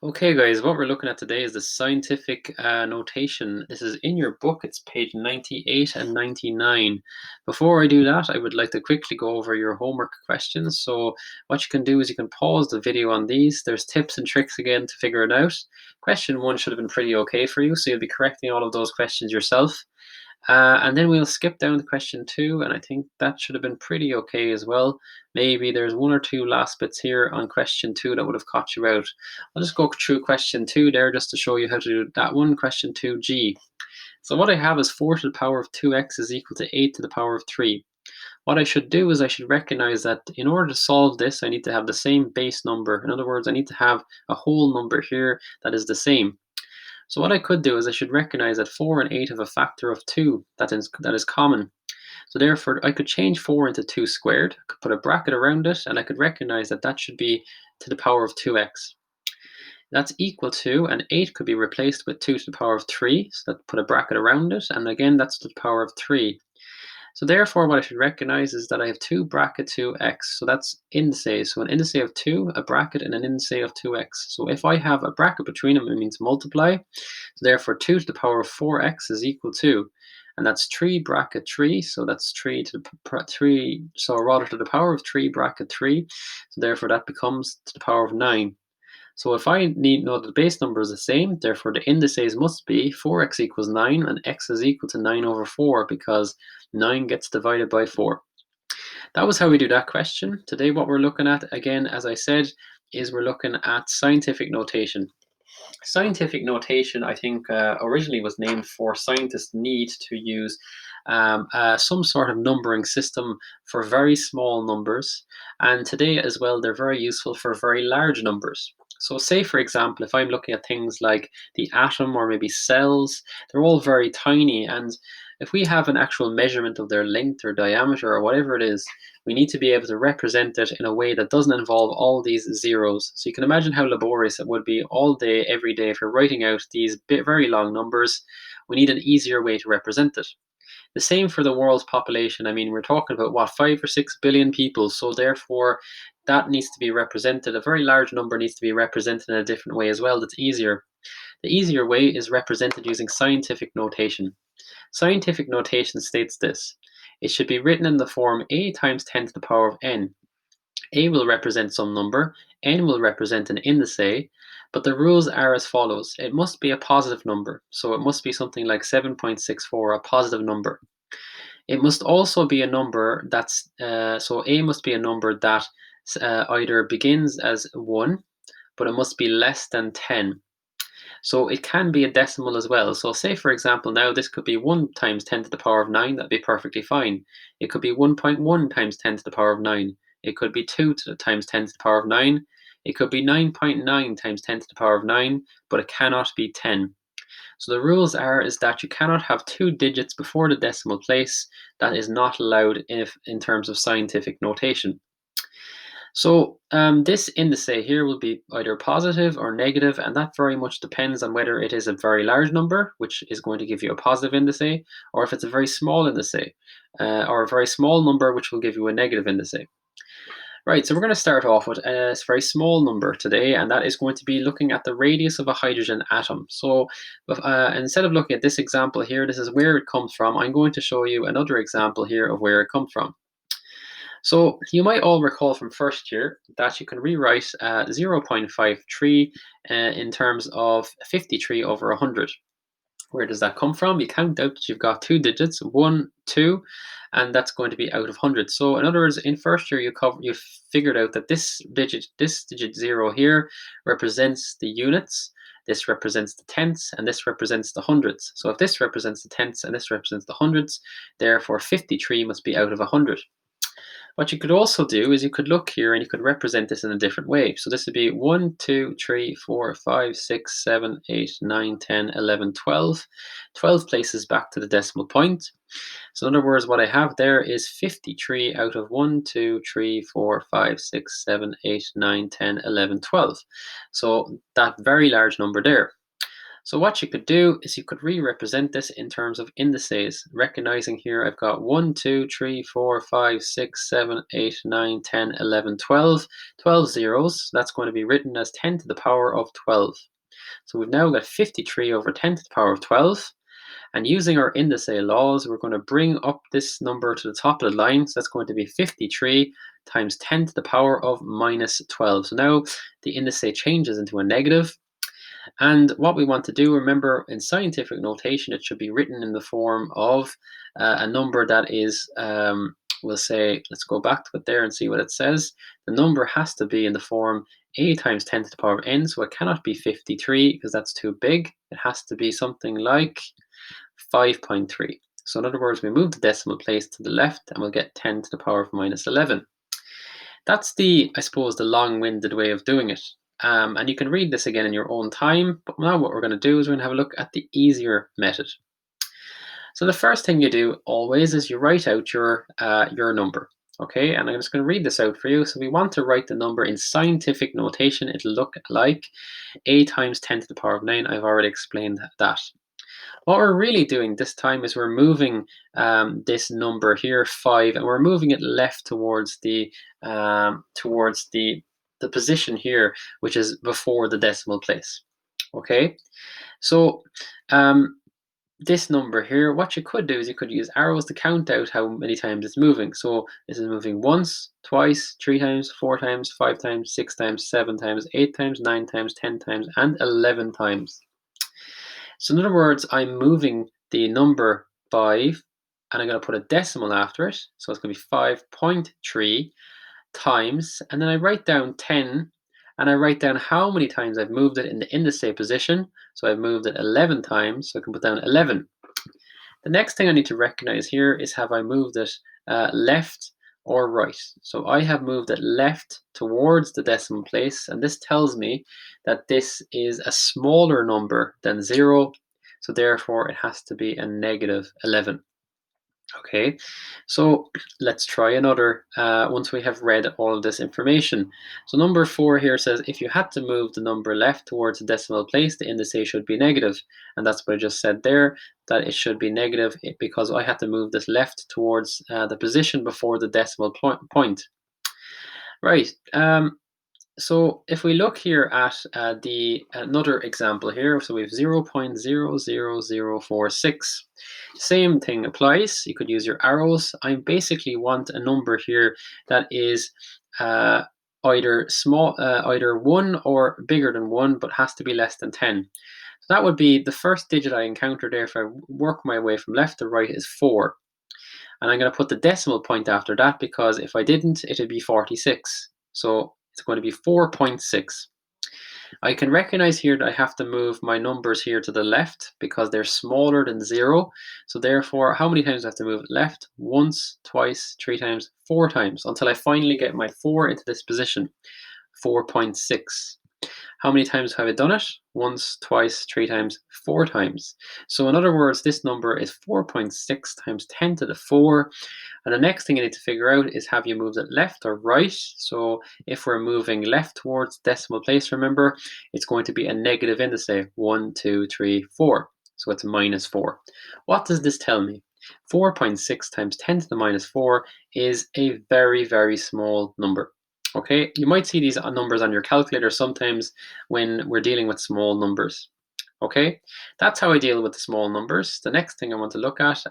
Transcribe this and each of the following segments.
Okay, guys, what we're looking at today is the scientific notation. This is in your book. It's page 98 and 99. Before I do that, I would like to quickly go over your homework questions. So what you can do is you can pause the video on these. There's tips and tricks again to figure it out. Question one should have been pretty okay for you, so you'll be correcting all of those questions yourself. And then we'll skip down to question two, and I think that should have been pretty okay as well. Maybe there's one or two last bits here on question two that would have caught you out. I'll just go through question two there just to show you how to do that one. Question 2G. So what I have is 4 to the power of 2x is equal to 8 to the power of 3. What I should do is I should recognize that in order to solve this, I need to have the same base number. In other words, I need to have a whole number here that is the same. So what I could do is I should recognize that 4 and 8 have a factor of 2 that is common. So therefore, I could change 4 into 2 squared, I could put a bracket around it, and I could recognize that that should be to the power of 2x. That's equal to, and 8 could be replaced with 2 to the power of 3, so that put a bracket around it, and again, that's to the power of 3. So therefore, what I should recognize is that I have 2 bracket 2x, so that's indices. So an indice of 2, a bracket, and an indice of 2x. So if I have a bracket between them, it means multiply. So therefore, 2 to the power of 4x is equal to, and that's 3 bracket 3, so that's 3 to the 3, so rather to the power of 3 bracket 3. So therefore, that becomes to the power of 9. So if I need know that the base number is the same, therefore the indices must be 4x equals 9 and x is equal to 9 over 4 because 9 gets divided by 4. That was how we do that question. Today what we're looking at, again, as I said, is we're looking at scientific notation. Scientific notation, I think, originally was named for scientists' need to use some sort of numbering system for very small numbers. And today as well, they're very useful for very large numbers. So say, for example, if I'm looking at things like the atom or maybe cells, they're all very tiny. And if we have an actual measurement of their length or diameter or whatever it is, we need to be able to represent it in a way that doesn't involve all these zeros. So you can imagine how laborious it would be all day, every day, if you're writing out these very long numbers. We need an easier way to represent it. The same for the world's population. I mean, we're talking about what, 5 or 6 billion people. So therefore, that needs to be represented. A very large number needs to be represented in a different way as well. That's easier. The easier way is represented using scientific notation. Scientific notation states this: it should be written in the form a times 10 to the power of n. A will represent some number, n will represent an indice, but the rules are as follows. It must be a positive number, so it must be something like 7.64, a positive number. It must also be a number so A must be a number that either begins as 1, but it must be less than 10. So it can be a decimal as well. So say, for example, now this could be 1 times 10 to the power of 9. That'd be perfectly fine. It could be 1.1 times 10 to the power of 9. It could be 2 times 10 to the power of 9. It could be 9.9 times 10 to the power of 9, but it cannot be 10. So the rules is that you cannot have 2 digits before the decimal place. That is not allowed in terms of scientific notation. So this indice here will be either positive or negative, and that very much depends on whether it is a very large number, which is going to give you a positive indice, or if it's a very small indice, or a very small number, which will give you a negative indice. Right, so we're going to start off with a very small number today, and that is going to be looking at the radius of a hydrogen atom. So instead of looking at this example here, this is where it comes from. I'm going to show you another example here of where it comes from. So you might all recall from first year that you can rewrite 0.53 in terms of 53 over 100. Where does that come from? You count out that you've got 2 digits, 1, 2, and that's going to be out of 100. So in other words, in first year you figured out that this digit 0 here represents the units, this represents the tenths, and this represents the hundreds. So if this represents the tenths and this represents the hundreds, therefore 53 must be out of 100. What you could also do is you could look here and you could represent this in a different way. So this would be 1, 2, 3, 4, 5, 6, 7, 8, 9, 10, 11, 12. 12 places back to the decimal point. So in other words, what I have there is 53 out of 1, 2, 3, 4, 5, 6, 7, 8, 9, 10, 11, 12. So that very large number there. So what you could do is you could re-represent this in terms of indices, recognizing here I've got 1, 2, 3, 4, 5, 6, 7, 8, 9, 10, 11, 12, 12 zeros. That's going to be written as 10 to the power of 12. So we've now got 53 over 10 to the power of 12. And using our indice laws, we're going to bring up this number to the top of the line. So that's going to be 53 times 10 to the power of minus 12. So now the indice changes into a negative. And what we want to do, remember, in scientific notation, it should be written in the form of a number that is, we'll say, let's go back to it there and see what it says. The number has to be in the form a times 10 to the power of n, so it cannot be 53 because that's too big. It has to be something like 5.3. So in other words, we move the decimal place to the left and we'll get 10 to the power of minus 11. That's the, I suppose, the long-winded way of doing it. And you can read this again in your own time, but now what we're going to do is we're going to have a look at the easier method. So the first thing you do always is you write out your number. Okay, and I'm just going to read this out for you. So we want to write the number in scientific notation. It'll look like a times 10 to the power of 9. I've already explained that. What we're really doing this time is we're moving this number here, 5, and we're moving it left towards the position here, which is before the decimal place. Okay, so this number here, what you could do is you could use arrows to count out how many times it's moving. So this is moving once, twice, 3 times, 4 times, 5 times, 6 times, 7 times, 8 times, 9 times, 10 times, and 11 times. So in other words, I'm moving the number 5 and I'm going to put a decimal after it. So it's going to be 5.3 times, and then I write down 10 and I write down how many times I've moved it in the indice position. So I've moved it 11 times, so I can put down 11. The next thing I need to recognize here is have I moved it left or right. So I have moved it left towards the decimal place, and this tells me that this is a smaller number than 0, so therefore it has to be a negative 11. Okay, so let's try another once we have read all of this information. So number 4 here says if you had to move the number left towards the decimal place, the indice should be negative. And that's what I just said there, that it should be negative because I had to move this left towards the position before the decimal point. Right, so if we look here at the another example here, so we have 0.00046. Same thing applies. You could use your arrows. I basically want a number here that is either small, either 1 or bigger than 1, but has to be less than 10. So that would be the first digit I encounter there. If I work my way from left to right is 4. And I'm going to put the decimal point after that because if I didn't, it'd be 46. So it's going to be 4.6. I can recognize here that I have to move my numbers here to the left because they're smaller than 0. So therefore, how many times do I have to move it left? Once, twice, 3 times, 4 times until I finally get my 4 into this position, 4.6. How many times have I done it? Once, twice, 3 times, 4 times. So in other words, this number is 4.6 times 10 to the 4. And the next thing you need to figure out is have you moved it left or right? So if we're moving left towards decimal place, remember, it's going to be a negative indice, 1, 2, 3, 4. So it's minus 4. What does this tell me? 4.6 times 10 to the minus 4 is a very, very small number. Okay, you might see these numbers on your calculator sometimes when we're dealing with small numbers. Okay, that's how I deal with the small numbers. The next thing I want to look at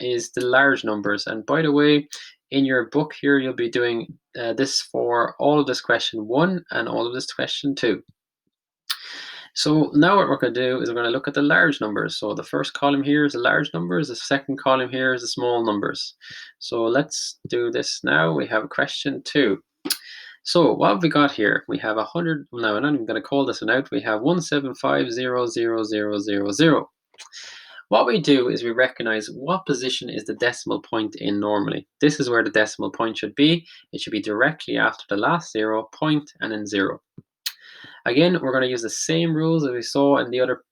is the large numbers. And by the way, in your book here, you'll be doing this for all of this question 1 and all of this question 2. So now what we're going to do is we're going to look at the large numbers. So the first column here is the large numbers. The second column here is the small numbers. So let's do this now. We have question 2. So what have we got here? We have 100. No, I'm not even going to call this one out. We have 175,000,000. What we do is we recognize what position is the decimal point in normally. This is where the decimal point should be. It should be directly after the last 0, point, and then 0. Again, we're going to use the same rules as we saw in the other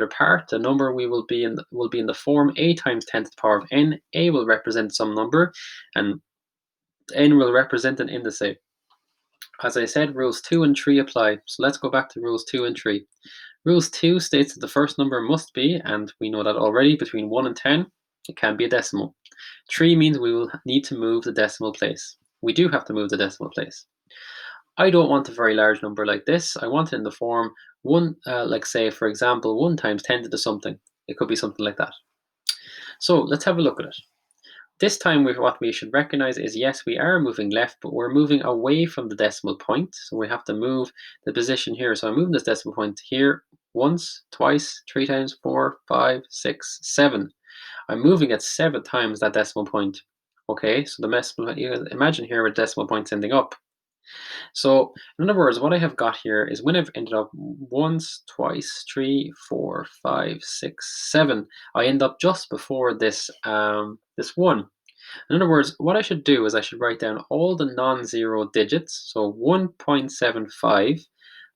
part. The number we will be in the form a times 10 to the power of n. A will represent some number, and n will represent an indice. As I said, rules 2 and 3 apply. So let's go back to rules 2 and 3. Rules 2 states that the first number must be, and we know that already, between 1 and 10. It can be a decimal. 3 means we will need to move the decimal place. We do have to move the decimal place. I don't want a very large number like this. I want it in the form 1, like say, for example, 1 times 10 to the something. It could be something like that. So let's have a look at it. This time, what we should recognize is yes, we are moving left, but we're moving away from the decimal point. So we have to move the position here. So I'm moving this decimal point here once, twice, 3 times, 4, 5, 6, 7. I'm moving it 7 times that decimal point. Okay, so the decimal, you can imagine here with decimal points ending up. So in other words, what I have got here is when I've ended up once, twice, 3, 4, 5, 6, 7, I end up just before this 1. In other words, what I should do is I should write down all the non-zero digits, so 1.75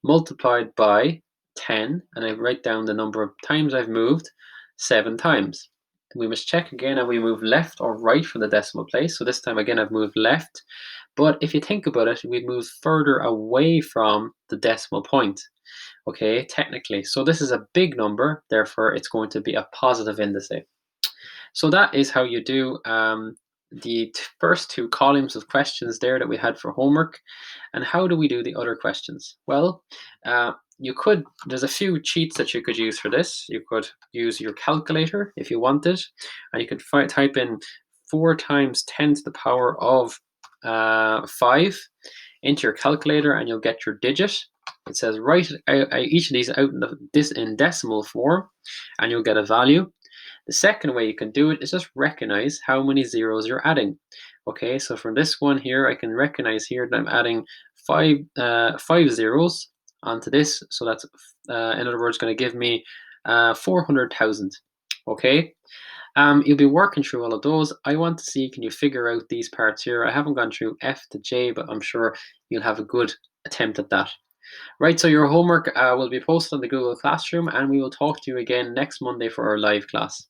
multiplied by 10, and I write down the number of times I've moved 7 times. We must check again, have we moved left or right from the decimal place? So this time again I've moved left, but if you think about it, we've moved further away from the decimal point, okay, technically. So this is a big number, therefore it's going to be a positive indice. So that is how you do the first 2 columns of questions there that we had for homework. And how do we do the other questions? Well, there's a few cheats that you could use for this. You could use your calculator if you wanted, and you could type in 4 times 10 to the power of 5 into your calculator, and you'll get your digit. It says write each of these out in decimal form, and you'll get a value. The second way you can do it is just recognize how many zeros you're adding. Okay, so from this one here, I can recognize here that I'm adding 5 zeros onto this. So that's, in other words, going to give me 400,000. Okay, you'll be working through all of those. I want to see, can you figure out these parts here? I haven't gone through F to J, but I'm sure you'll have a good attempt at that. Right, so your homework will be posted on the Google Classroom, and we will talk to you again next Monday for our live class.